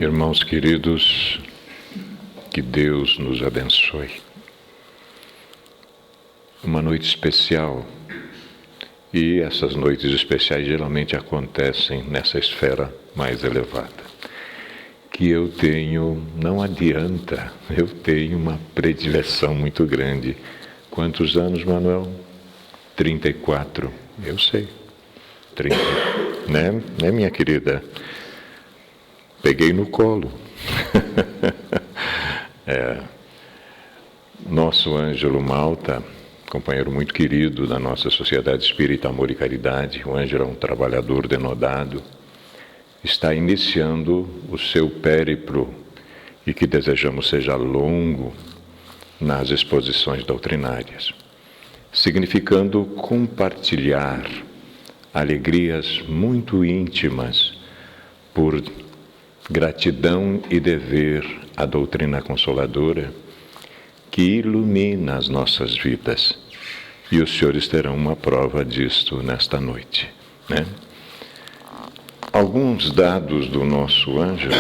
Irmãos queridos, que Deus nos abençoe. Uma noite especial, e essas noites especiais geralmente acontecem nessa esfera mais elevada. Que eu tenho, não adianta, eu tenho uma predileção muito grande. Quantos anos, Manuel? 34, eu sei. 30, né, minha querida? Peguei no colo. Nosso Ângelo Malta, companheiro muito querido da nossa Sociedade Espírita Amor e Caridade, o Ângelo é um trabalhador denodado, está iniciando o seu périplo, e que desejamos seja longo, nas exposições doutrinárias, significando compartilhar alegrias muito íntimas por gratidão e dever à doutrina consoladora que ilumina as nossas vidas. E os senhores terão uma prova disto nesta noite, né? Alguns dados do nosso Ângelo,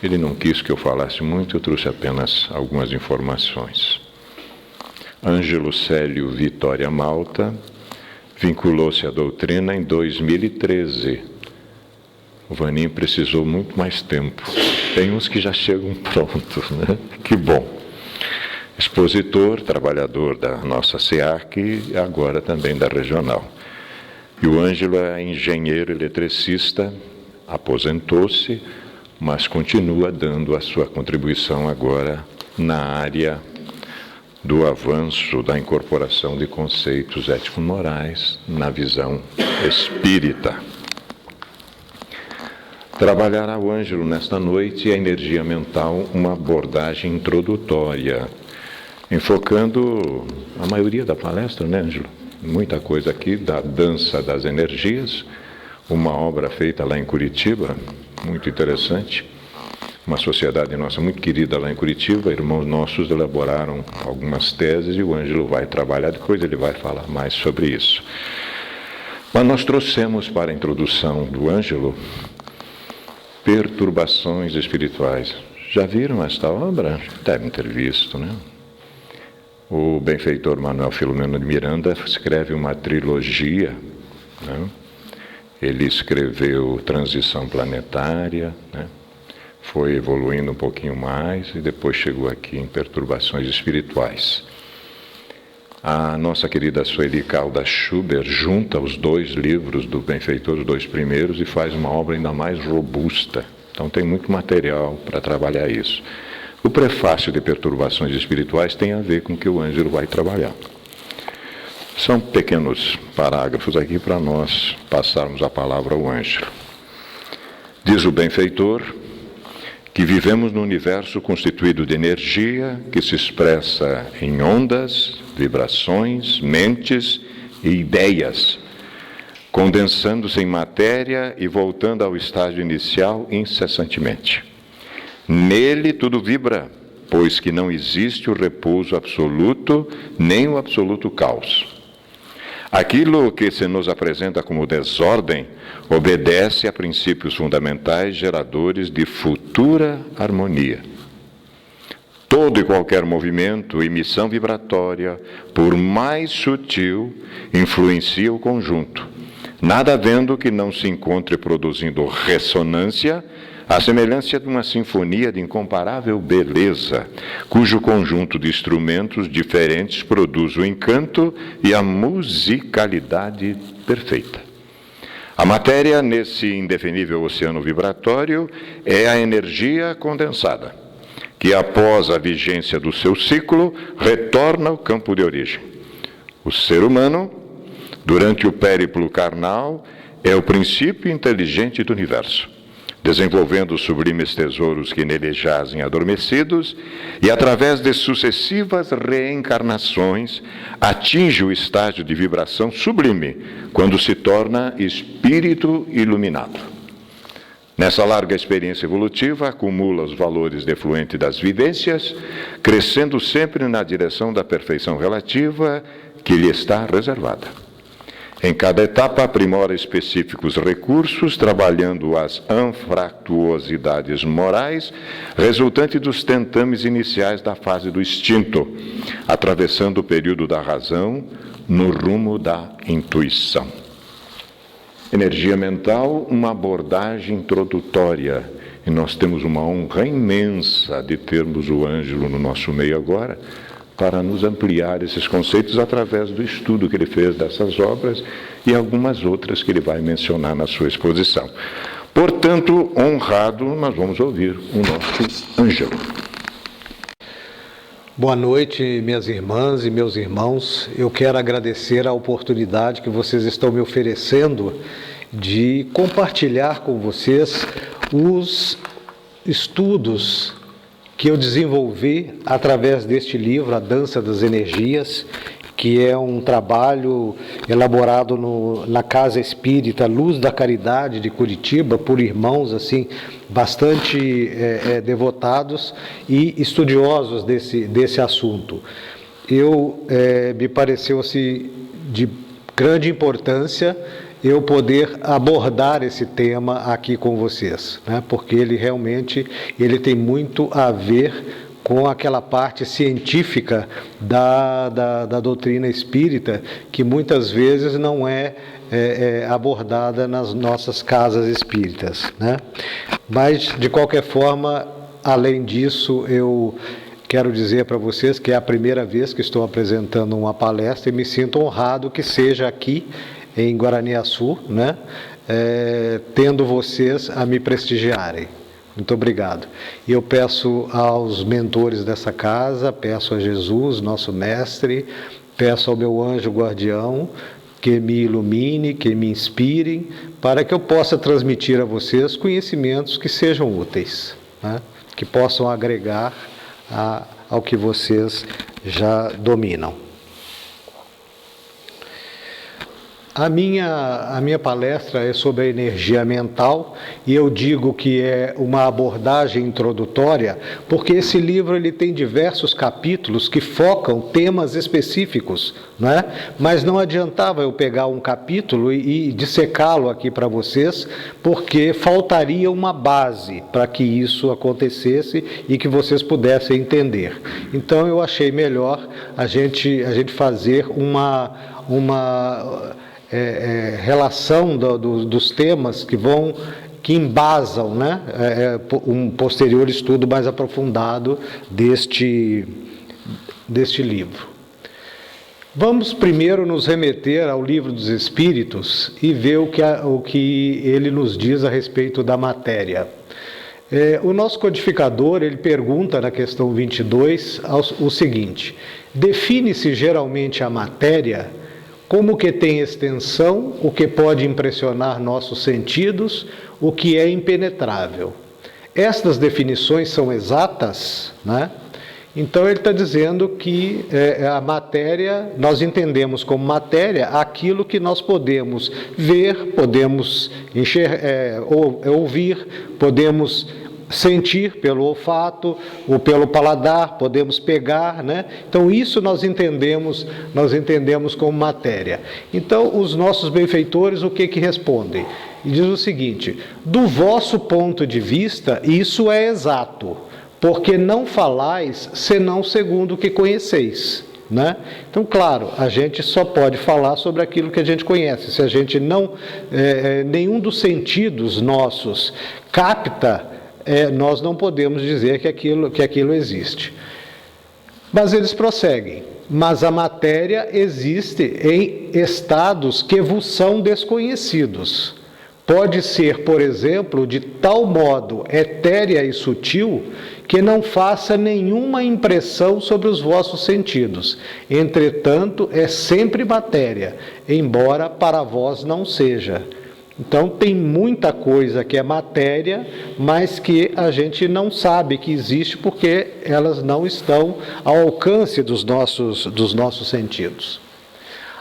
ele não quis que eu falasse muito, eu trouxe apenas algumas informações. Ângelo Célio Vitória Malta vinculou-se à doutrina em 2013. O Vaninho precisou muito mais tempo. Tem uns que já chegam prontos, né? Que bom. Expositor, trabalhador da nossa SEAC e agora também da regional. E o Ângelo é engenheiro eletricista, aposentou-se, mas continua dando a sua contribuição agora na área do avanço da incorporação de conceitos ético-morais na visão espírita. Trabalhará o Ângelo nesta noite a energia mental, uma abordagem introdutória, enfocando a maioria da palestra, né, Ângelo? Muita coisa aqui da dança das energias, uma obra feita lá em Curitiba, muito interessante, uma sociedade nossa muito querida lá em Curitiba, irmãos nossos elaboraram algumas teses e o Ângelo vai trabalhar, depois ele vai falar mais sobre isso. Mas nós trouxemos para a introdução do Ângelo perturbações espirituais. Já viram esta obra? Devem ter visto, né? O benfeitor Manuel Filomeno de Miranda escreve uma trilogia, né? Ele escreveu Transição Planetária, né? Foi evoluindo um pouquinho mais e depois chegou aqui em Perturbações Espirituais. A nossa querida Sueli Caldas Schubert junta os dois livros do benfeitor, os dois primeiros, e faz uma obra ainda mais robusta. Então tem muito material para trabalhar isso. O prefácio de Perturbações Espirituais tem a ver com o que o Ângelo vai trabalhar. São pequenos parágrafos aqui para nós passarmos a palavra ao Ângelo. Diz o benfeitor que vivemos num universo constituído de energia que se expressa em ondas, vibrações, mentes e ideias, condensando-se em matéria e voltando ao estágio inicial incessantemente. Nele tudo vibra, pois que não existe o repouso absoluto, nem o absoluto caos. Aquilo que se nos apresenta como desordem obedece a princípios fundamentais geradores de futura harmonia. Todo e qualquer movimento, emissão vibratória, por mais sutil, influencia o conjunto, nada havendo que não se encontre produzindo ressonância, à semelhança de uma sinfonia de incomparável beleza, cujo conjunto de instrumentos diferentes produz o encanto e a musicalidade perfeita. A matéria, nesse indefinível oceano vibratório, é a energia condensada, que após a vigência do seu ciclo, retorna ao campo de origem. O ser humano, durante o périplo carnal, é o princípio inteligente do universo, desenvolvendo os sublimes tesouros que nele jazem adormecidos, e através de sucessivas reencarnações, atinge o estágio de vibração sublime, quando se torna espírito iluminado. Nessa larga experiência evolutiva, acumula os valores defluentes das vivências, crescendo sempre na direção da perfeição relativa que lhe está reservada. Em cada etapa, aprimora específicos recursos, trabalhando as anfractuosidades morais, resultante dos tentames iniciais da fase do instinto, atravessando o período da razão no rumo da intuição. Energia mental, uma abordagem introdutória. E nós temos uma honra imensa de termos o Ângelo no nosso meio agora, para nos ampliar esses conceitos através do estudo que ele fez dessas obras e algumas outras que ele vai mencionar na sua exposição. Portanto, honrado, nós vamos ouvir o nosso Ângelo. Boa noite, minhas irmãs e meus irmãos. Eu quero agradecer a oportunidade que vocês estão me oferecendo de compartilhar com vocês os estudos que eu desenvolvi através deste livro, A Dança das Energias, que é um trabalho elaborado na Casa Espírita Luz da Caridade de Curitiba, por irmãos assim bastante devotados e estudiosos desse assunto. Me pareceu assim, de grande importância eu poder abordar esse tema aqui com vocês, né? Porque ele realmente tem muito a ver com aquela parte científica da doutrina espírita, que muitas vezes não é abordada nas nossas casas espíritas, né? Mas, de qualquer forma, além disso, eu quero dizer para vocês que é a primeira vez que estou apresentando uma palestra e me sinto honrado que seja aqui em Guaraniaçu, né? Tendo vocês a me prestigiarem. Muito obrigado. E eu peço aos mentores dessa casa, peço a Jesus, nosso mestre, peço ao meu anjo guardião que me ilumine, que me inspirem, para que eu possa transmitir a vocês conhecimentos que sejam úteis, né? Que possam agregar ao que vocês já dominam. A minha palestra é sobre a energia mental, e eu digo que é uma abordagem introdutória, porque esse livro ele tem diversos capítulos que focam temas específicos, né? Mas não adiantava eu pegar um capítulo e dissecá-lo aqui para vocês, porque faltaria uma base para que isso acontecesse e que vocês pudessem entender. Então eu achei melhor a gente fazer uma relação dos temas que embasam, né, um posterior estudo mais aprofundado deste livro. Vamos primeiro nos remeter ao Livro dos Espíritos e ver o que ele nos diz a respeito da matéria. O nosso codificador, ele pergunta na questão 22 o seguinte: define-se geralmente a matéria como que tem extensão, o que pode impressionar nossos sentidos, o que é impenetrável. Estas definições são exatas, né? Então ele está dizendo que a matéria, nós entendemos como matéria aquilo que nós podemos ver, podemos ouvir, podemos sentir pelo olfato ou pelo paladar, podemos pegar, né? Então isso nós entendemos como matéria. Então os nossos benfeitores o que respondem? E diz o seguinte: do vosso ponto de vista isso é exato, porque não falais senão segundo o que conheceis, né? Então, claro, a gente só pode falar sobre aquilo que a gente conhece. Se a gente não, nenhum dos sentidos nossos capta, nós não podemos dizer que aquilo existe. Mas eles prosseguem: mas a matéria existe em estados que vos são desconhecidos. Pode ser, por exemplo, de tal modo etérea e sutil que não faça nenhuma impressão sobre os vossos sentidos. Entretanto, é sempre matéria, embora para vós não seja. Então tem muita coisa que é matéria, mas que a gente não sabe que existe porque elas não estão ao alcance dos nossos sentidos.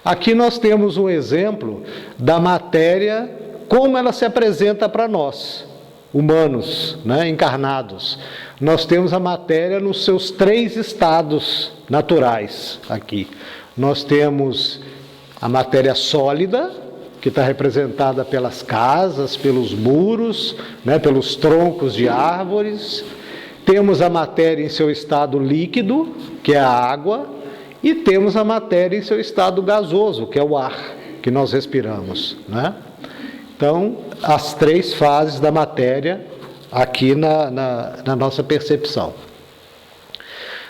Aqui nós temos um exemplo da matéria, como ela se apresenta para nós, humanos, né, encarnados. Nós temos a matéria nos seus 3 estados naturais aqui. Nós temos A matéria sólida, que está representada pelas casas, pelos muros, né, pelos troncos de árvores. Temos a matéria em seu estado líquido, que é a água, e temos a matéria em seu estado gasoso, que é o ar que nós respiramos, né? Então, as três fases da matéria aqui na nossa percepção.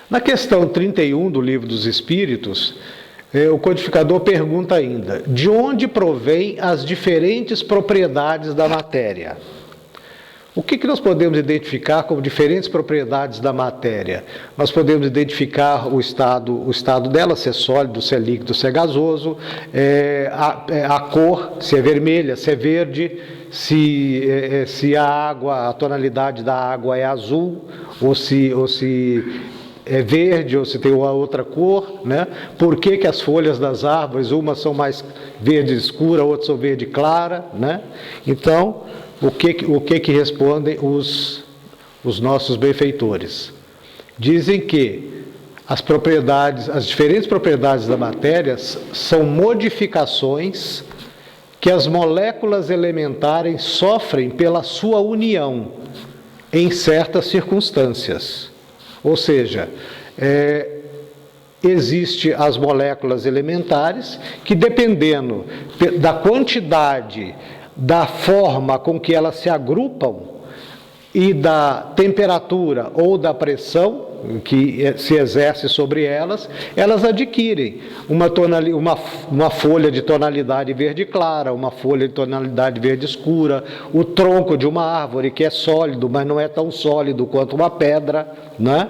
Na questão 31 do Livro dos Espíritos, o codificador pergunta ainda: de onde provém as diferentes propriedades da matéria? O que nós podemos identificar como diferentes propriedades da matéria? Nós podemos identificar o estado dela, se é sólido, se é líquido, se é gasoso, a cor, se é vermelha, se é verde, se a tonalidade da água é azul, ou se é verde, ou se tem uma outra cor, né? Por que as folhas das árvores, umas são mais verde escura, outras são verde clara, né? Então, o que respondem os nossos benfeitores? Dizem que as diferentes propriedades da matéria são modificações que as moléculas elementares sofrem pela sua união em certas circunstâncias. Ou seja, existem as moléculas elementares que, dependendo da quantidade, da forma com que elas se agrupam e da temperatura ou da pressão que se exerce sobre elas, elas adquirem uma folha de tonalidade verde clara, uma folha de tonalidade verde escura, o tronco de uma árvore que é sólido, mas não é tão sólido quanto uma pedra, né?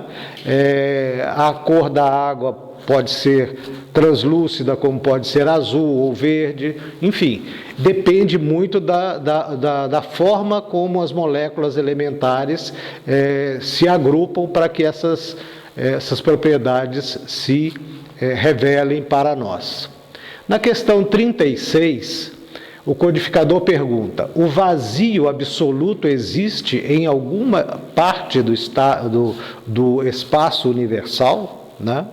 A cor da água pode ser translúcida, como pode ser azul ou verde, enfim, depende muito da forma como as moléculas elementares se agrupam para que essas propriedades se revelem para nós. Na questão 36, o codificador pergunta: o vazio absoluto existe em alguma parte do espaço universal, né?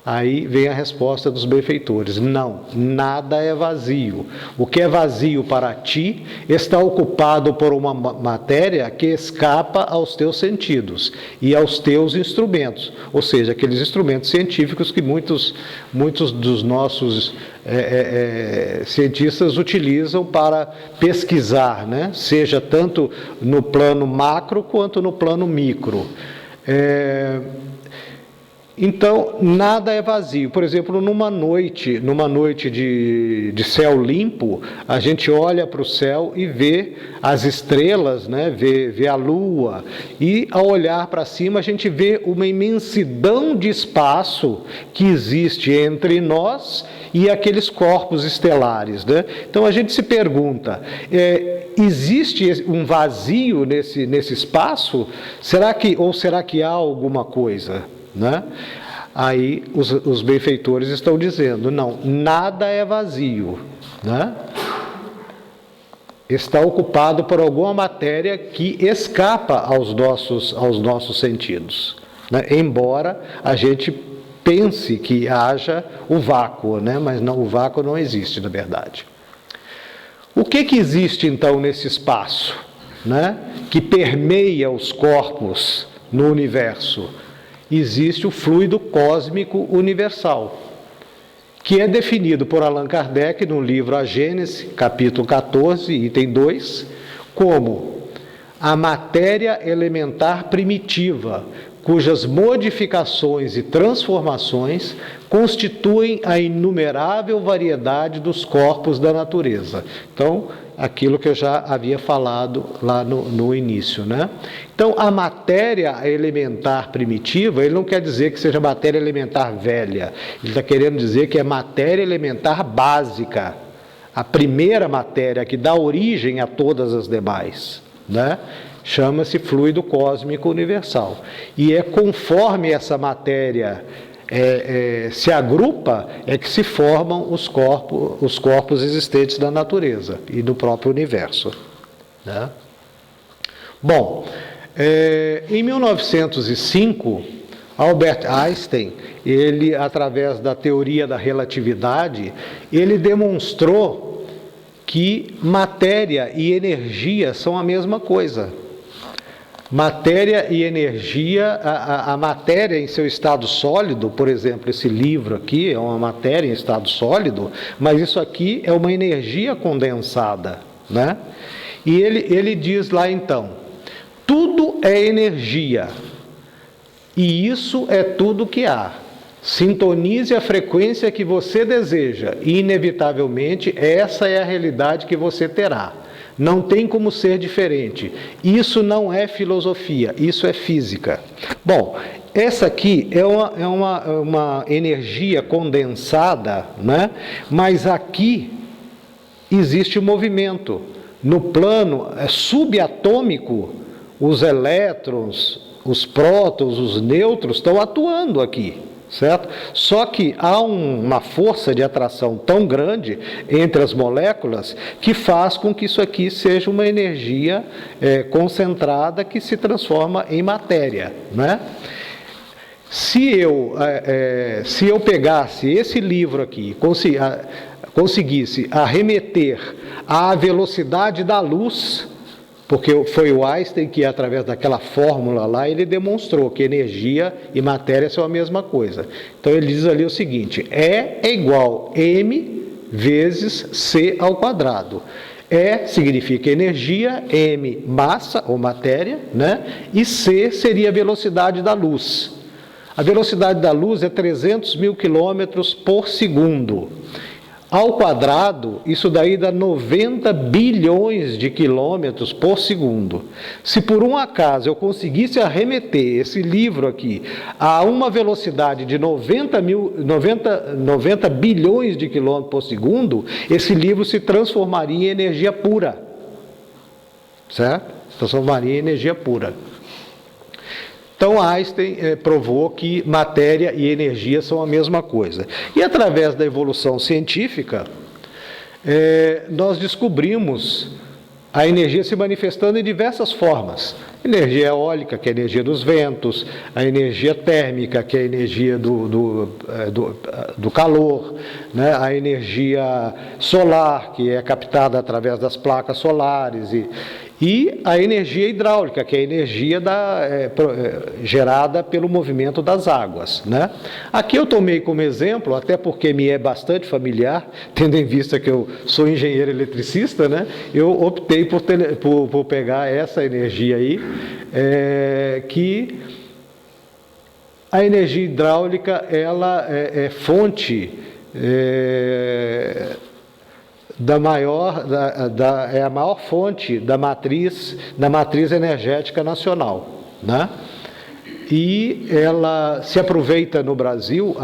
Aí vem a resposta dos benfeitores: não, nada é vazio. O que é vazio para ti está ocupado por uma matéria que escapa aos teus sentidos e aos teus instrumentos, ou seja, aqueles instrumentos científicos que muitos dos nossos cientistas utilizam para pesquisar, né? Seja tanto no plano macro quanto no plano micro. Então, nada é vazio. Por exemplo, numa noite de céu limpo, a gente olha para o céu e vê as estrelas, né? vê a lua, e ao olhar para cima a gente vê uma imensidão de espaço que existe entre nós e aqueles corpos estelares, né? Então a gente se pergunta, existe um vazio nesse espaço? Será que há alguma coisa? Né? Aí os benfeitores estão dizendo: não, nada é vazio, né? Está ocupado por alguma matéria que escapa aos nossos sentidos, né? Embora a gente pense que haja o vácuo, né? Mas não, o vácuo não existe, na verdade. O que existe então nesse espaço, né? Que permeia os corpos no universo? Existe o fluido cósmico universal, que é definido por Allan Kardec no livro A Gênese, capítulo 14, item 2, como a matéria elementar primitiva, cujas modificações e transformações constituem a inumerável variedade dos corpos da natureza. Então, aquilo que eu já havia falado lá no início, né? Então, a matéria elementar primitiva, ele não quer dizer que seja matéria elementar velha, ele está querendo dizer que é matéria elementar básica, a primeira matéria que dá origem a todas as demais, né? Chama-se fluido cósmico universal. E é conforme essa matéria se agrupa, é que se formam os corpos existentes da natureza e do próprio universo, né? Bom, em 1905, Albert Einstein, ele, através da teoria da relatividade, ele demonstrou que matéria e energia são a mesma coisa. Matéria e energia, a matéria em seu estado sólido, por exemplo, esse livro aqui é uma matéria em estado sólido, mas isso aqui é uma energia condensada, né? E ele diz lá então, tudo é energia, e isso é tudo que há. Sintonize a frequência que você deseja, e inevitavelmente essa é a realidade que você terá. Não tem como ser diferente. Isso não é filosofia, isso é física. Bom, essa aqui é uma energia condensada, né? Mas aqui existe um movimento. No plano subatômico, os elétrons, os prótons, os nêutrons estão atuando aqui. Certo? Só que há uma força de atração tão grande entre as moléculas que faz com que isso aqui seja uma energia concentrada que se transforma em matéria, né? Se eu pegasse esse livro aqui, conseguisse arremeter à velocidade da luz, porque foi o Einstein que, através daquela fórmula lá, ele demonstrou que energia e matéria são a mesma coisa. Então ele diz ali o seguinte, E é igual a m vezes c ao quadrado. E significa energia, m massa ou matéria, né? E c seria a velocidade da luz. A velocidade da luz é 300 mil quilômetros por segundo. Ao quadrado, isso daí dá 90 bilhões de quilômetros por segundo. Se por um acaso eu conseguisse arremeter esse livro aqui a uma velocidade de 90 bilhões de quilômetros por segundo, esse livro se transformaria em energia pura. Certo? Se transformaria em energia pura. Então Einstein provou que matéria e energia são a mesma coisa. E através da evolução científica, nós descobrimos a energia se manifestando em diversas formas. Energia eólica, que é a energia dos ventos, a energia térmica, que é a energia do calor, né? A energia solar, que é captada através das placas solares, e a energia hidráulica, que é a energia gerada pelo movimento das águas, né? Aqui eu tomei como exemplo, até porque me é bastante familiar, tendo em vista que eu sou engenheiro eletricista, né? Eu optei por pegar essa energia aí, que a energia hidráulica ela é fonte é a maior fonte da matriz energética nacional, né? E ela se aproveita no Brasil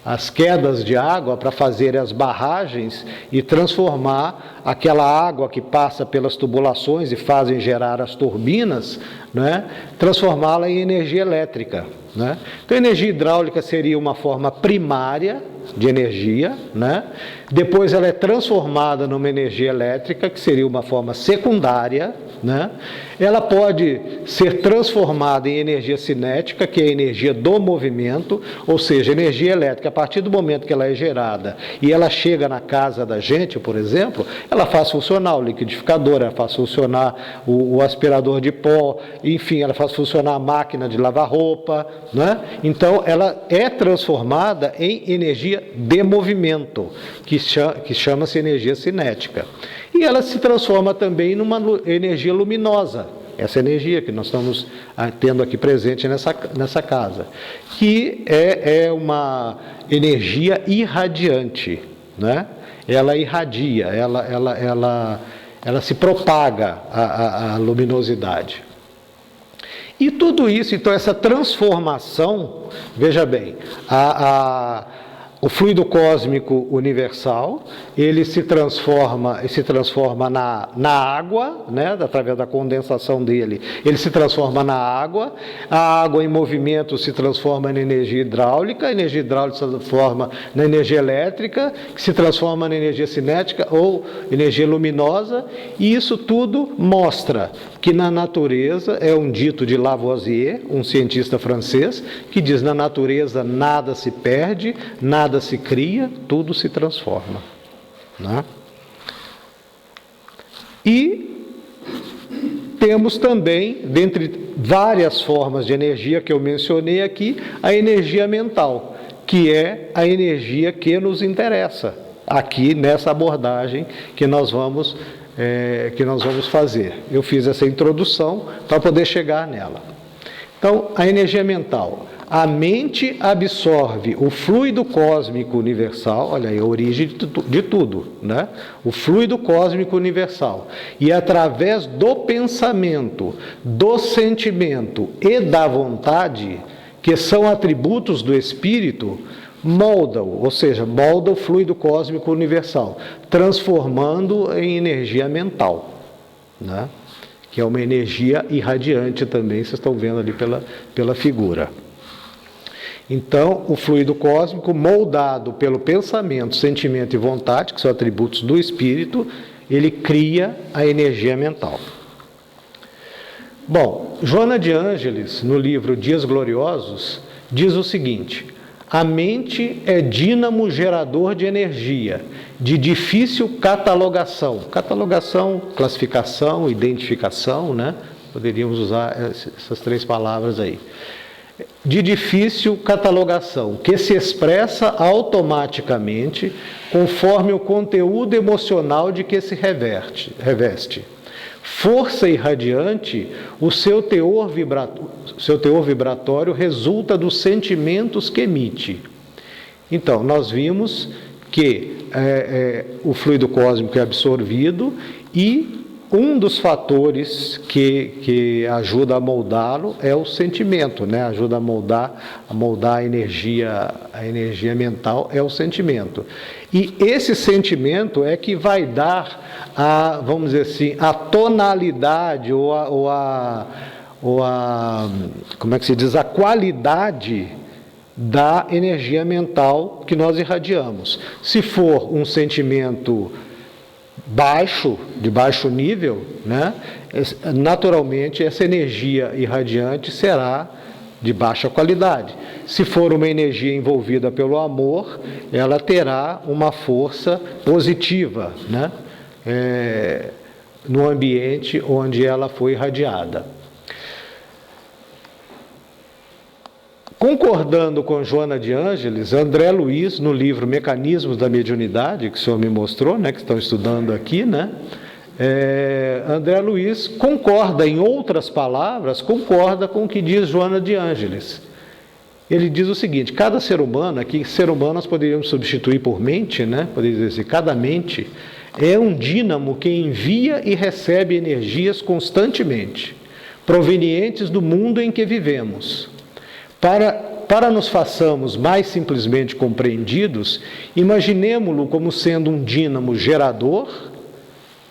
as quedas de água para fazer as barragens e transformar aquela água que passa pelas tubulações e fazem gerar as turbinas, né? Transformá-la em energia elétrica, né? Então, a energia hidráulica seria uma forma primária de energia, né? Depois ela é transformada numa energia elétrica, que seria uma forma secundária, né? Ela pode ser transformada em energia cinética, que é a energia do movimento, ou seja, energia elétrica, a partir do momento que ela é gerada e ela chega na casa da gente, por exemplo, ela faz funcionar o liquidificador, ela faz funcionar o aspirador de pó, enfim, ela faz funcionar a máquina de lavar roupa, né? Então, ela é transformada em energia de movimento, que chama-se energia cinética. E ela se transforma também numa energia luminosa, essa energia que nós estamos tendo aqui presente nessa casa, que é uma energia irradiante, né? Ela irradia, ela se propaga a luminosidade. E tudo isso, então, essa transformação, veja bem, o fluido cósmico universal, ele se transforma na água, né, através da condensação dele, ele se transforma na água, a água em movimento se transforma na energia hidráulica, a energia hidráulica se transforma na energia elétrica, que se transforma na energia cinética ou energia luminosa, e isso tudo mostra que na natureza, é um dito de Lavoisier, um cientista francês, que diz: na natureza nada se perde, nada se cria, tudo se transforma. Né? E temos também, dentre várias formas de energia que eu mencionei aqui, a energia mental, que é a energia que nos interessa, aqui nessa abordagem que nós vamos fazer. Eu fiz essa introdução para poder chegar nela. Então, a energia mental. A mente absorve o fluido cósmico universal, olha aí, a origem de tudo, né? O fluido cósmico universal. E através do pensamento, do sentimento e da vontade, que são atributos do espírito, molda-o, ou seja, molda o fluido cósmico universal, transformando em energia mental, né? Que é uma energia irradiante também, vocês estão vendo ali pela figura. Então, o fluido cósmico, moldado pelo pensamento, sentimento e vontade, que são atributos do espírito, ele cria a energia mental. Bom, Joana de Ângeles, no livro Dias Gloriosos, diz o seguinte: a mente é dínamo gerador de energia, de difícil catalogação. Catalogação, classificação, identificação, né? Poderíamos usar essas três palavras aí. De difícil catalogação, que se expressa automaticamente conforme o conteúdo emocional de que se reveste. Força irradiante, o seu teor vibratório resulta dos sentimentos que emite. Então, nós vimos que o fluido cósmico é absorvido e um dos fatores que ajuda a moldá-lo é o sentimento, né? Ajuda a moldar a energia mental é o sentimento. E esse sentimento é que vai dar vamos dizer assim, a tonalidade como é que se diz, a qualidade da energia mental que nós irradiamos. Se for um sentimento de baixo nível, né, naturalmente essa energia irradiante será de baixa qualidade. Se for uma energia envolvida pelo amor, ela terá uma força positiva, né, no ambiente onde ela foi irradiada. Concordando com Joana de Ângeles, André Luiz, no livro Mecanismos da Mediunidade, que o senhor me mostrou, né, que estão estudando aqui, né, André Luiz concorda, em outras palavras, concorda com o que diz Joana de Ângeles. Ele diz o seguinte: cada ser humano, aqui ser humano nós poderíamos substituir por mente, né, poderíamos dizer assim, cada mente é um dínamo que envia e recebe energias constantemente, provenientes do mundo em que vivemos. Para nos façamos mais simplesmente compreendidos, imaginemo-lo como sendo um dínamo gerador.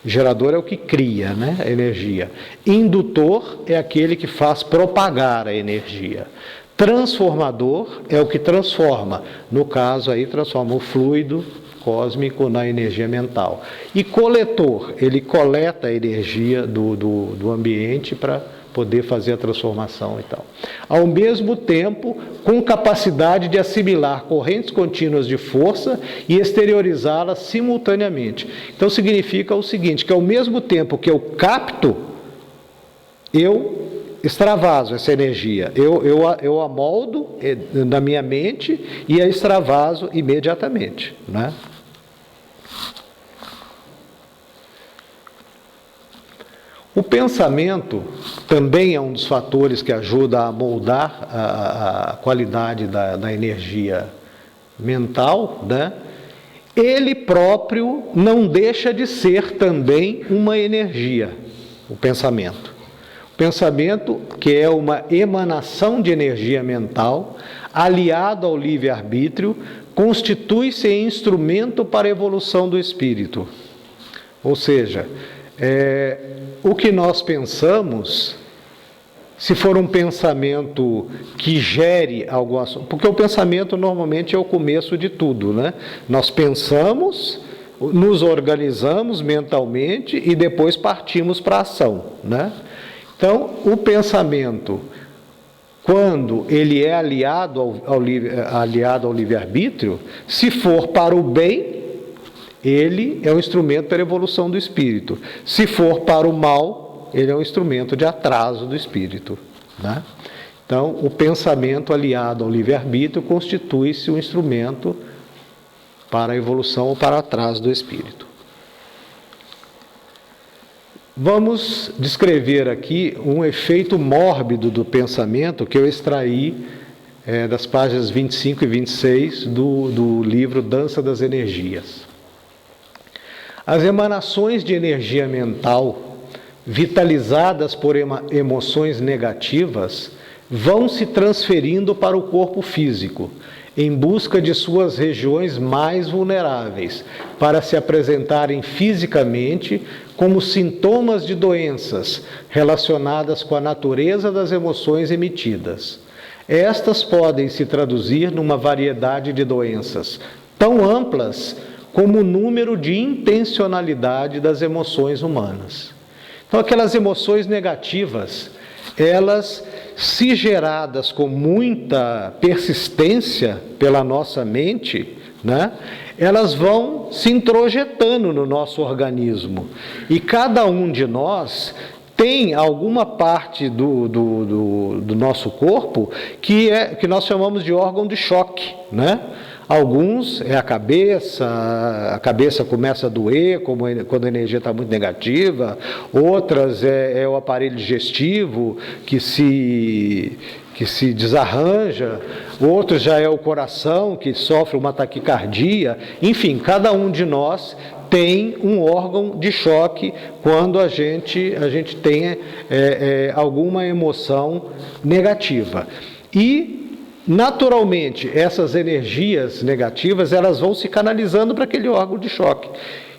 Gerador é o que cria, né, a energia. Indutor é aquele que faz propagar a energia. Transformador é o que transforma. No caso aí, transforma o fluido cósmico na energia mental. E coletor, ele coleta a energia do ambiente para poder fazer a transformação e tal. Ao mesmo tempo, com capacidade de assimilar correntes contínuas de força e exteriorizá-las simultaneamente. Então significa o seguinte, que ao mesmo tempo que eu capto, eu extravaso essa energia. Eu a moldo na minha mente e a extravaso imediatamente, né? O pensamento também é um dos fatores que ajuda a moldar a qualidade da energia mental, né? Ele próprio não deixa de ser também uma energia, o pensamento. O pensamento, que é uma emanação de energia mental, aliado ao livre-arbítrio, constitui-se em instrumento para a evolução do espírito. Ou seja, o que nós pensamos, se for um pensamento que gere algo, porque o pensamento normalmente é o começo de tudo, né? Nós pensamos, nos organizamos mentalmente e depois partimos para a ação, né? Então, o pensamento, quando ele é aliado ao livre-arbítrio, se for para o bem, ele é um instrumento para a evolução do espírito. Se for para o mal, ele é um instrumento de atraso do espírito, né? Então, o pensamento aliado ao livre-arbítrio constitui-se um instrumento para a evolução ou para atraso do espírito. Vamos descrever aqui um efeito mórbido do pensamento que eu extraí das páginas 25 e 26 do livro Dança das Energias. As emanações de energia mental, vitalizadas por emoções negativas, vão se transferindo para o corpo físico, em busca de suas regiões mais vulneráveis, para se apresentarem fisicamente como sintomas de doenças relacionadas com a natureza das emoções emitidas. Estas podem se traduzir numa variedade de doenças, tão amplas como o número de intencionalidade das emoções humanas. Então, aquelas emoções negativas, elas, se geradas com muita persistência pela nossa mente, né, elas vão se introjetando no nosso organismo. E cada um de nós tem alguma parte do nosso corpo que nós chamamos de órgão de choque, né? Alguns é a cabeça começa a doer quando a energia está muito negativa, outras é o aparelho digestivo que se desarranja, outros já é o coração que sofre uma taquicardia. Enfim, cada um de nós tem um órgão de choque quando a gente tem alguma emoção negativa. E naturalmente, essas energias negativas, elas vão se canalizando para aquele órgão de choque,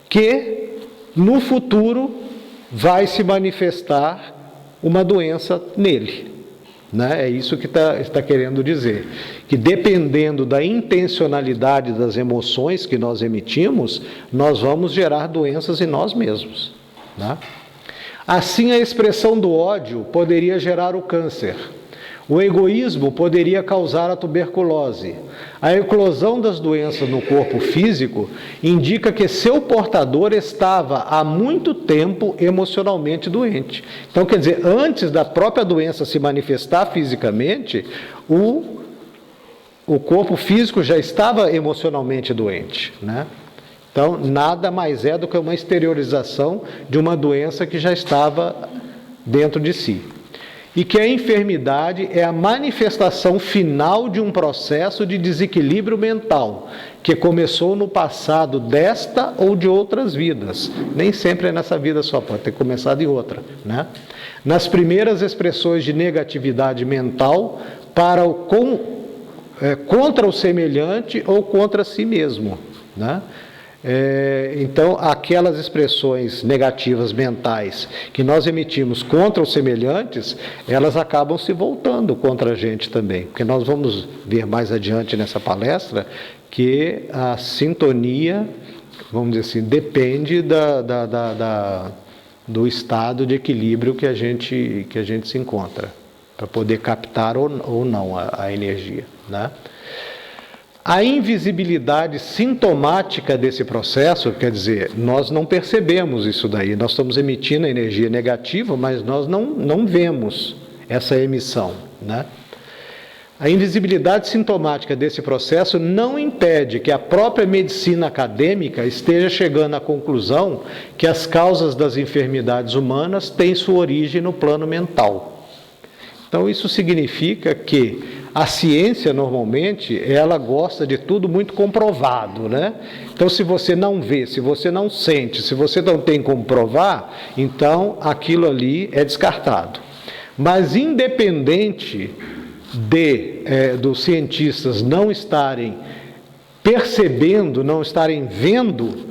que no futuro vai se manifestar uma doença nele, né? É isso que está querendo dizer, que dependendo da intencionalidade das emoções que nós emitimos, nós vamos gerar doenças em nós mesmos, né? Assim, a expressão do ódio poderia gerar o câncer. O egoísmo poderia causar a tuberculose. A eclosão das doenças no corpo físico indica que seu portador estava há muito tempo emocionalmente doente. Então, quer dizer, antes da própria doença se manifestar fisicamente, o corpo físico já estava emocionalmente doente, né? Então, nada mais é do que uma exteriorização de uma doença que já estava dentro de si. E que a enfermidade é a manifestação final de um processo de desequilíbrio mental, que começou no passado desta ou de outras vidas. Nem sempre é nessa vida só, pode ter começado em outra, né? Nas primeiras expressões de negatividade mental contra o semelhante ou contra si mesmo, né? Então, aquelas expressões negativas mentais que nós emitimos contra os semelhantes, elas acabam se voltando contra a gente também, porque nós vamos ver mais adiante nessa palestra que a sintonia, vamos dizer assim, depende do estado de equilíbrio que a gente se encontra, para poder captar ou não a energia, né? A invisibilidade sintomática desse processo, quer dizer, nós não percebemos isso daí, nós estamos emitindo energia negativa, mas nós não vemos essa emissão, né? A invisibilidade sintomática desse processo não impede que a própria medicina acadêmica esteja chegando à conclusão que as causas das enfermidades humanas têm sua origem no plano mental. Então, isso significa que a ciência, normalmente, ela gosta de tudo muito comprovado, né? Então, se você não vê, se você não sente, se você não tem como provar, então aquilo ali é descartado. Mas, independente dos cientistas não estarem percebendo, não estarem vendo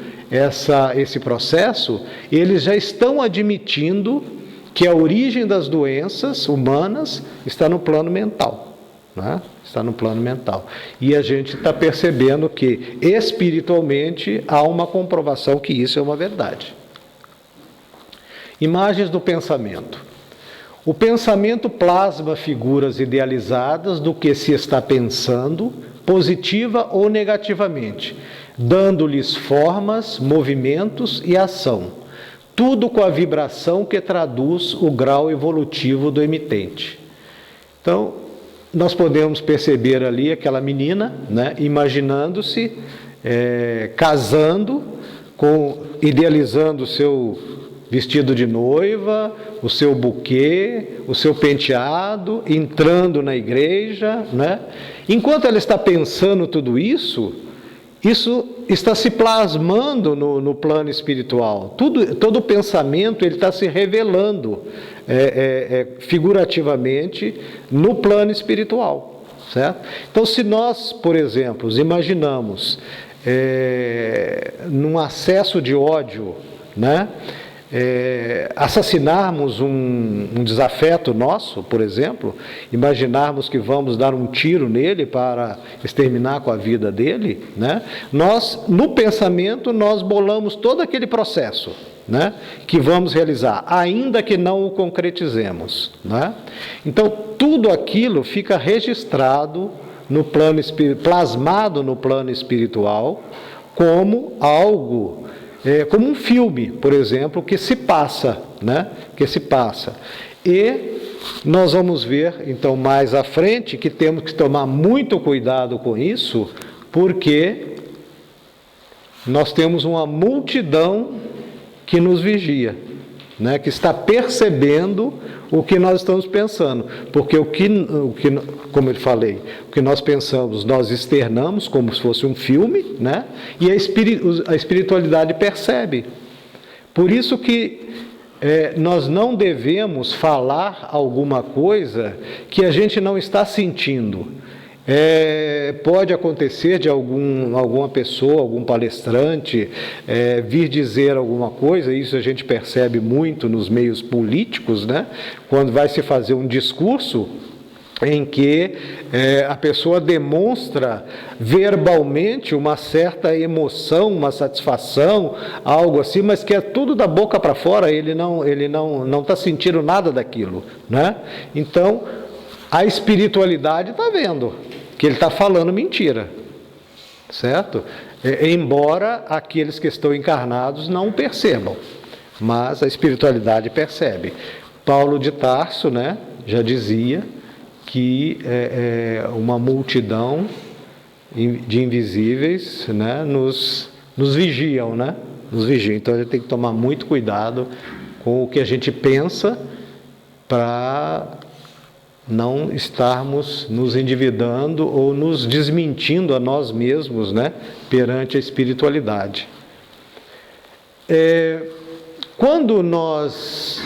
esse processo, eles já estão admitindo que a origem das doenças humanas está no plano mental, né? Está no plano mental. E a gente está percebendo que espiritualmente há uma comprovação que isso é uma verdade. Imagens do pensamento. O pensamento plasma figuras idealizadas do que se está pensando, positiva ou negativamente, dando-lhes formas, movimentos e ação, tudo com a vibração que traduz o grau evolutivo do emitente. Então, nós podemos perceber ali aquela menina, né, imaginando-se casando, idealizando o seu vestido de noiva, o seu buquê, o seu penteado, entrando na igreja, né? Enquanto ela está pensando tudo isso, isso está se plasmando no plano espiritual. Todo o pensamento ele está se revelando figurativamente no plano espiritual, certo? Então, se nós, por exemplo, imaginamos num acesso de ódio, né, assassinarmos um desafeto nosso, por exemplo, imaginarmos que vamos dar um tiro nele para exterminar com a vida dele, né? Nós, no pensamento, nós bolamos todo aquele processo, né, que vamos realizar, ainda que não o concretizemos, né? Então, tudo aquilo fica registrado no plano plasmado no plano espiritual como algo, como um filme, por exemplo, que se passa, né? Que se passa. E nós vamos ver, então, mais à frente, que temos que tomar muito cuidado com isso, porque nós temos uma multidão que nos vigia, né? Que está percebendo o que nós estamos pensando, porque como eu falei, o que nós pensamos, nós externamos como se fosse um filme, né? E a espiritualidade percebe. Por isso que nós não devemos falar alguma coisa que a gente não está sentindo. Pode acontecer de alguma pessoa, algum palestrante vir dizer alguma coisa, isso a gente percebe muito nos meios políticos, né? Quando vai se fazer um discurso em que a pessoa demonstra verbalmente uma certa emoção, uma satisfação, algo assim, mas que é tudo da boca para fora, ele não está sentindo nada daquilo, né? Então, a espiritualidade está vendo que ele está falando mentira, certo? Embora aqueles que estão encarnados não percebam, mas a espiritualidade percebe. Paulo de Tarso, né, já dizia que uma multidão de invisíveis, né, nos vigiam, né? Nos vigiam. Então a gente tem que tomar muito cuidado com o que a gente pensa para não estarmos nos endividando ou nos desmentindo a nós mesmos, né, perante a espiritualidade. Quando nós,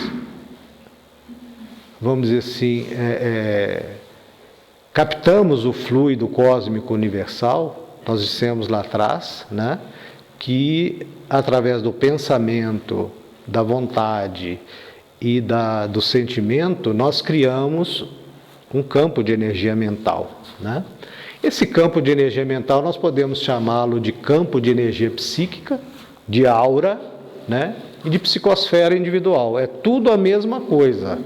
vamos dizer assim, captamos o fluido cósmico universal, nós dissemos lá atrás, né, que através do pensamento, da vontade e do sentimento, nós criamos um campo de energia mental, né? Esse campo de energia mental nós podemos chamá-lo de campo de energia psíquica, de aura, né? E de psicosfera individual. É tudo a mesma coisa,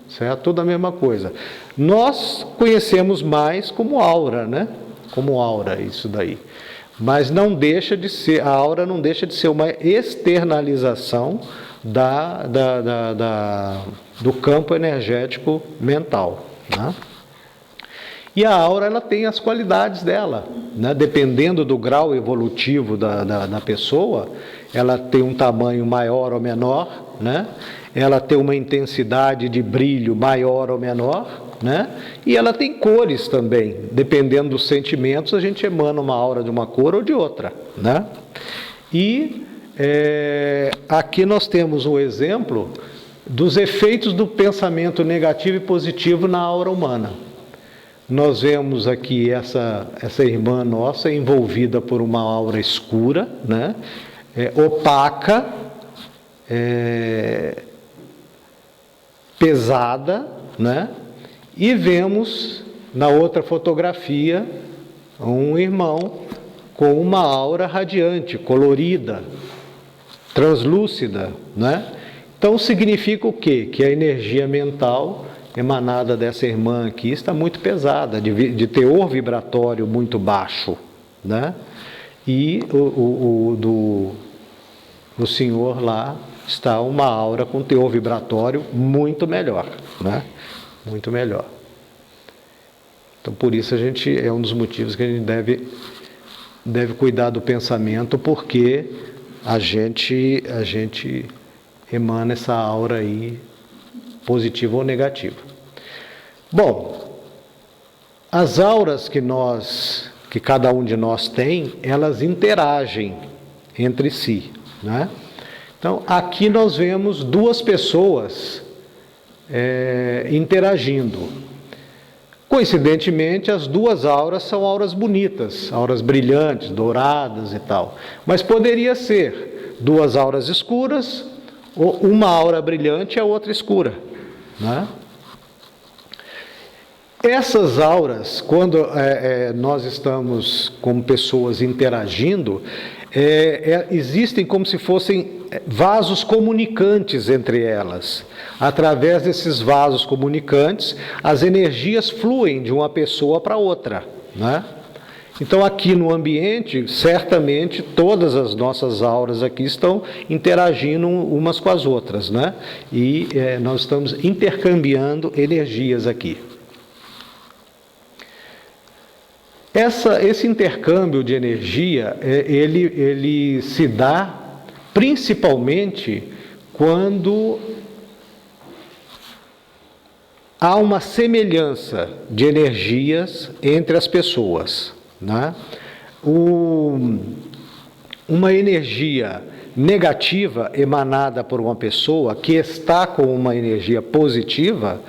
certo? Tudo a mesma coisa. Nós conhecemos mais como aura, né? Como aura, isso daí. Mas não deixa de ser, a aura não deixa de ser uma externalização do campo energético mental, né? E a aura, ela tem as qualidades dela, né? Dependendo do grau evolutivo da pessoa, ela tem um tamanho maior ou menor, né? Ela tem uma intensidade de brilho maior ou menor, né? E ela tem cores também, dependendo dos sentimentos, a gente emana uma aura de uma cor ou de outra, né? E aqui nós temos um exemplo dos efeitos do pensamento negativo e positivo na aura humana. nós vemos aqui essa irmã nossa envolvida por uma aura escura, né? Opaca, pesada, né? E vemos na outra fotografia um irmão com uma aura radiante, colorida, translúcida, né? Então significa o quê? Que a energia mental emanada dessa irmã aqui está muito pesada, de teor vibratório muito baixo, né? E do senhor lá está uma aura com teor vibratório muito melhor, né? Muito melhor. Então, por isso é um dos motivos que a gente deve cuidar do pensamento, porque a gente emana essa aura aí, positiva ou negativa. Bom, as auras que cada um de nós tem, elas interagem entre si, né? Então, aqui nós vemos duas pessoas interagindo. Coincidentemente, as duas auras são auras bonitas, auras brilhantes, douradas e tal. Mas poderia ser duas auras escuras, ou uma aura brilhante e a outra escura, né? Essas auras, quando nós estamos com pessoas interagindo, existem como se fossem vasos comunicantes entre elas. Através desses vasos comunicantes, as energias fluem de uma pessoa para outra, né? Então, aqui no ambiente, certamente, todas as nossas auras aqui estão interagindo umas com as outras, né? E nós estamos intercambiando energias aqui. Esse intercâmbio de energia, ele se dá principalmente quando há uma semelhança de energias entre as pessoas, né? Uma energia negativa emanada por uma pessoa que está com uma energia positiva,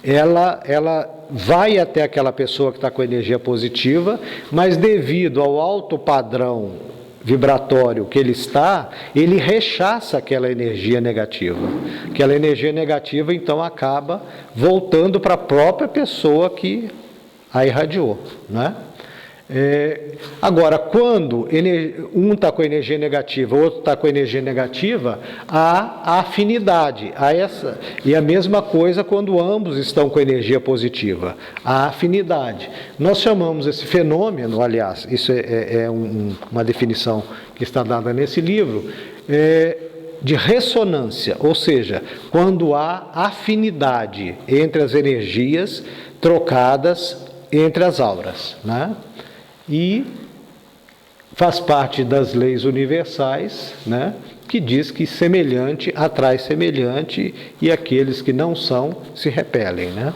ela vai até aquela pessoa que está com energia positiva, mas devido ao alto padrão vibratório que ele rechaça aquela energia negativa. Aquela energia negativa, então, acaba voltando para a própria pessoa que a irradiou, né? Agora, quando um está com energia negativa, o outro está com energia negativa, há afinidade, e a mesma coisa quando ambos estão com energia positiva, há afinidade. Nós chamamos esse fenômeno, aliás, isso uma definição que está dada nesse livro, de ressonância, ou seja, quando há afinidade entre as energias trocadas entre as auras, né? E faz parte das leis universais, né, que diz que semelhante atrai semelhante e aqueles que não são se repelem, né?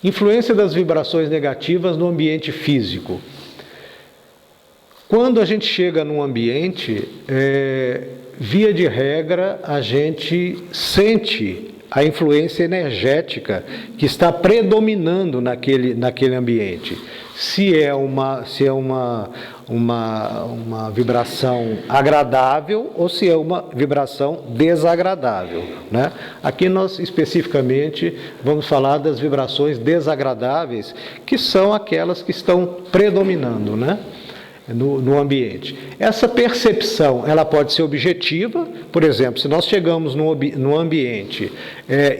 Influência das vibrações negativas no ambiente físico. Quando a gente chega num ambiente, via de regra, a gente sente a influência energética que está predominando naquele ambiente. Se é uma vibração agradável ou se é uma vibração desagradável, né? Aqui nós especificamente vamos falar das vibrações desagradáveis, que são aquelas que estão predominando, né, no ambiente. Essa percepção, ela pode ser objetiva. Por exemplo, se nós chegamos no ambiente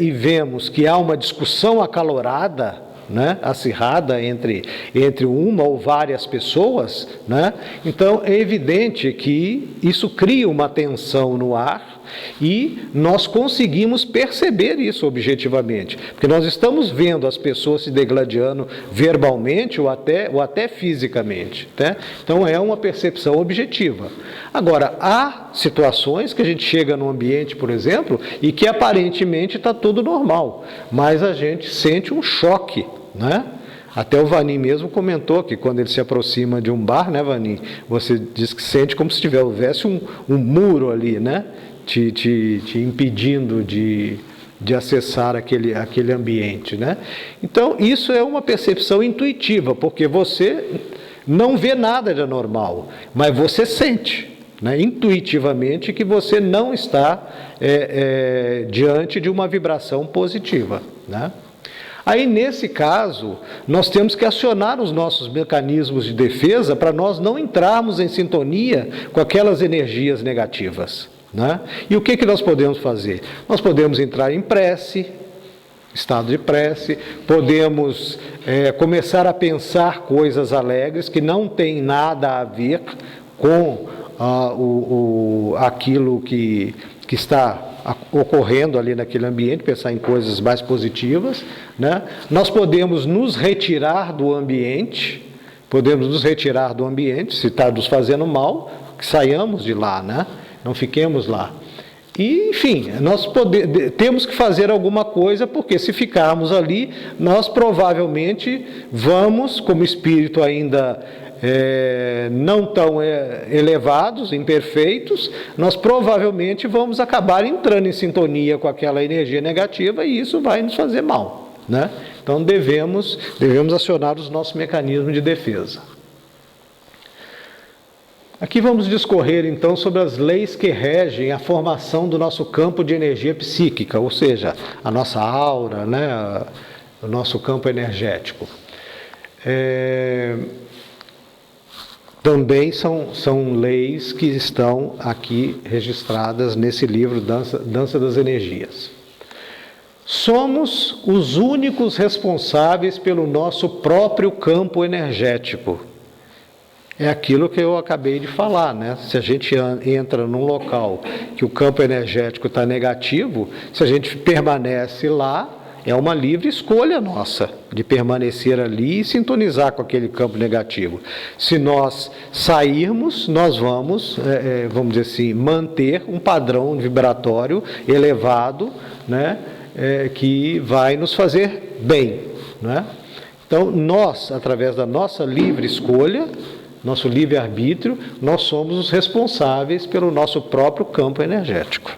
e vemos que há uma discussão acalorada, né, acirrada entre uma ou várias pessoas, né, então é evidente que isso cria uma tensão no ar e nós conseguimos perceber isso objetivamente, porque nós estamos vendo as pessoas se degladiando verbalmente ou até fisicamente, né? Então é uma percepção objetiva. Agora, há situações que a gente chega num ambiente, por exemplo, e que aparentemente está tudo normal, mas a gente sente um choque, né? Até o Vanim mesmo comentou que quando ele se aproxima de um bar, né, Vanim, você diz que sente como se houvesse um muro ali, né, te impedindo de de acessar aquele ambiente, né? Então, isso é uma percepção intuitiva, porque você não vê nada de anormal, mas você sente, né, intuitivamente, que você não está diante de uma vibração positiva, né? Aí, nesse caso, nós temos que acionar os nossos mecanismos de defesa para nós não entrarmos em sintonia com aquelas energias negativas, né? E o que nós podemos fazer? Nós podemos entrar em prece, estado de prece, podemos começar a pensar coisas alegres que não tem nada a ver com aquilo que está ocorrendo ali naquele ambiente, pensar em coisas mais positivas, né? Nós podemos nos retirar do ambiente, se está nos fazendo mal, que saiamos de lá, né? Não fiquemos lá. E, enfim, nós temos que fazer alguma coisa, porque se ficarmos ali, nós provavelmente vamos, como espírito ainda não tão elevados, imperfeitos, nós provavelmente vamos acabar entrando em sintonia com aquela energia negativa e isso vai nos fazer mal, né? Então devemos acionar os nossos mecanismos de defesa. Aqui vamos discorrer então sobre as leis que regem a formação do nosso campo de energia psíquica, ou seja, a nossa aura, né, o nosso campo energético. Também são leis que estão aqui registradas nesse livro Dança das Energias. Somos os únicos responsáveis pelo nosso próprio campo energético. É aquilo que eu acabei de falar, né? Se a gente entra num local que o campo energético está negativo, se a gente permanece lá, é uma livre escolha nossa de permanecer ali e sintonizar com aquele campo negativo. Se nós sairmos, nós vamos dizer assim, manter um padrão vibratório elevado, né? Que vai nos fazer bem, né? Então, nós, através da nossa livre escolha, nosso livre-arbítrio, nós somos os responsáveis pelo nosso próprio campo energético.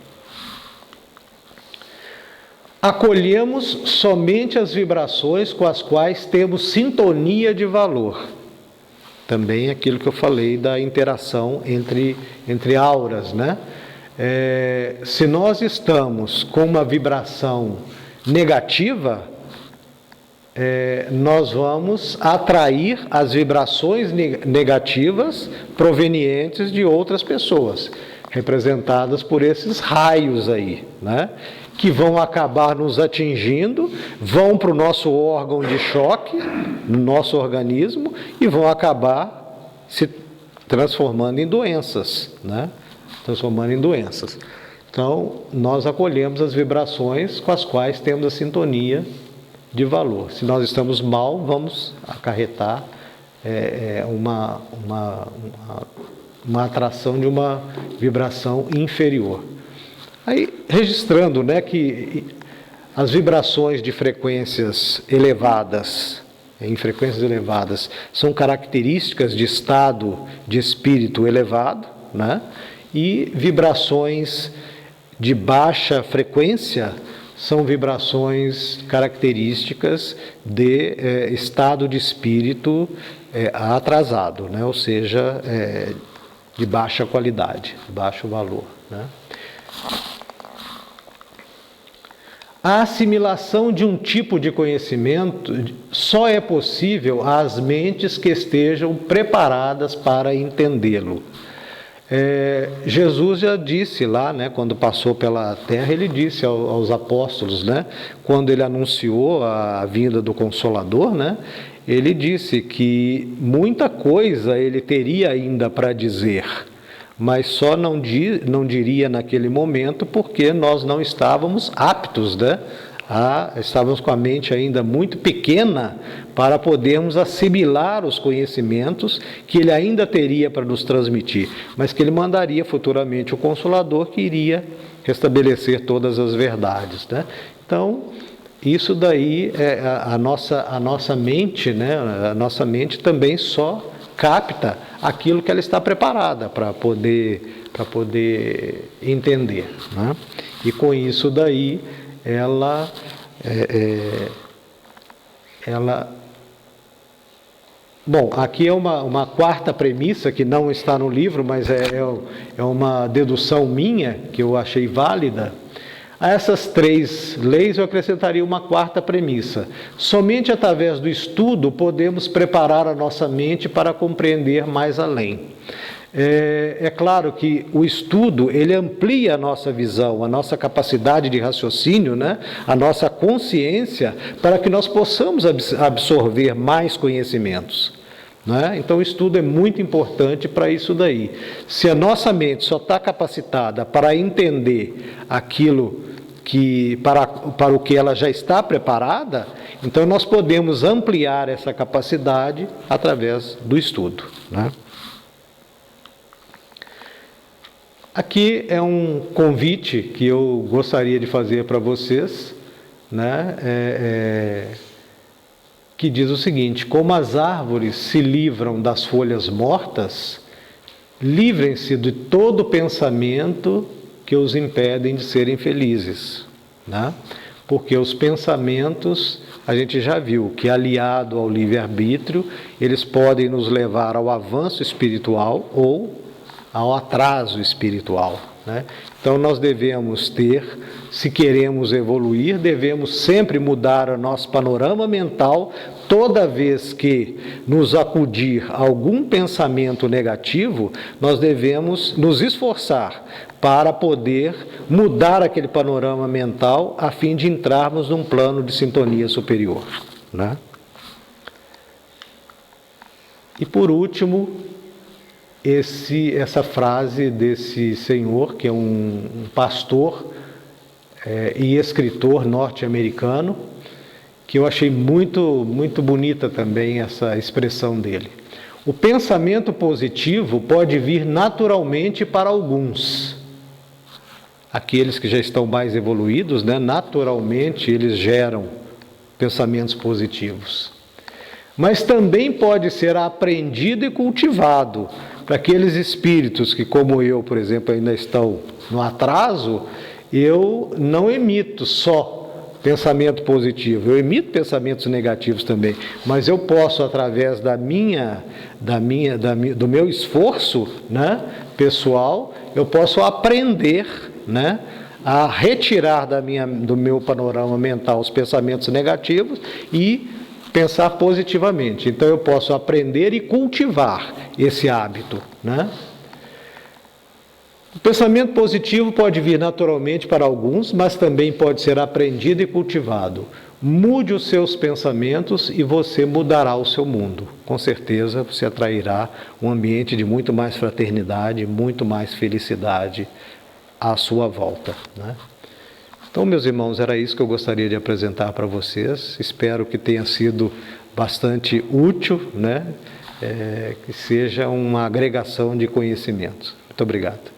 Acolhemos somente as vibrações com as quais temos sintonia de valor. Também aquilo que eu falei da interação entre auras, né? Se nós estamos com uma vibração negativa, nós vamos atrair as vibrações negativas provenientes de outras pessoas, representadas por esses raios aí, né? Que vão acabar nos atingindo, vão para o nosso órgão de choque, no nosso organismo, e vão acabar se transformando em doenças, né? Então, nós acolhemos as vibrações com as quais temos a sintonia de valor. Se nós estamos mal, vamos acarretar uma atração de uma vibração inferior. Aí, registrando, né, que as vibrações de frequências elevadas, em frequências elevadas, são características de estado de espírito elevado, né, e vibrações de baixa frequência são vibrações características de estado de espírito atrasado, né, ou seja, de baixa qualidade, baixo valor, né. A assimilação de um tipo de conhecimento só é possível às mentes que estejam preparadas para entendê-lo. Jesus já disse lá, né, quando passou pela terra, ele disse aos apóstolos, né, quando ele anunciou a vinda do Consolador, né, ele disse que muita coisa ele teria ainda para dizer, mas só não diria naquele momento porque nós não estávamos aptos, né? Estávamos com a mente ainda muito pequena para podermos assimilar os conhecimentos que ele ainda teria para nos transmitir, mas que ele mandaria futuramente o Consolador que iria restabelecer todas as verdades, né? Então, isso daí, a nossa mente, né? A nossa mente também só capta aquilo que ela está preparada para poder entender, né? E com isso daí ela Bom, aqui é uma quarta premissa que não está no livro, mas é uma dedução minha, que eu achei válida. A essas 3 leis eu acrescentaria uma quarta premissa. Somente através do estudo podemos preparar a nossa mente para compreender mais além. É claro que o estudo, ele amplia a nossa visão, a nossa capacidade de raciocínio, né? A nossa consciência, para que nós possamos absorver mais conhecimentos. Né? Então o estudo é muito importante para isso daí. Se a nossa mente só está capacitada para entender aquilo para o que ela já está preparada, então nós podemos ampliar essa capacidade através do estudo. Né? Aqui é um convite que eu gostaria de fazer para vocês, né? Que diz o seguinte: como as árvores se livram das folhas mortas, livrem-se de todo pensamento que os impedem de serem felizes. Né? Porque os pensamentos, a gente já viu que, aliado ao livre-arbítrio, eles podem nos levar ao avanço espiritual ou ao atraso espiritual. Né? Então nós devemos ter, se queremos evoluir, devemos sempre mudar o nosso panorama mental toda vez que nos acudir algum pensamento negativo. Nós devemos nos esforçar para poder mudar aquele panorama mental a fim de entrarmos num plano de sintonia superior. Né? E por último, essa frase desse senhor, que é um pastor e escritor norte-americano, que eu achei muito, muito bonita também essa expressão dele. O pensamento positivo pode vir naturalmente para alguns. Aqueles que já estão mais evoluídos, né, naturalmente eles geram pensamentos positivos. Mas também pode ser aprendido e cultivado para aqueles espíritos que, como eu, por exemplo, ainda estão no atraso. Eu não emito só pensamento positivo, eu emito pensamentos negativos também, mas eu posso, através do meu esforço, né, pessoal, eu posso aprender, né, a retirar do meu panorama mental os pensamentos negativos e pensar positivamente. Então eu posso aprender e cultivar esse hábito. Né? O pensamento positivo pode vir naturalmente para alguns, mas também pode ser aprendido e cultivado. Mude os seus pensamentos e você mudará o seu mundo. Com certeza você atrairá um ambiente de muito mais fraternidade, muito mais felicidade à sua volta. Né? Então, meus irmãos, era isso que eu gostaria de apresentar para vocês. Espero que tenha sido bastante útil, né? Que seja uma agregação de conhecimentos. Muito obrigado.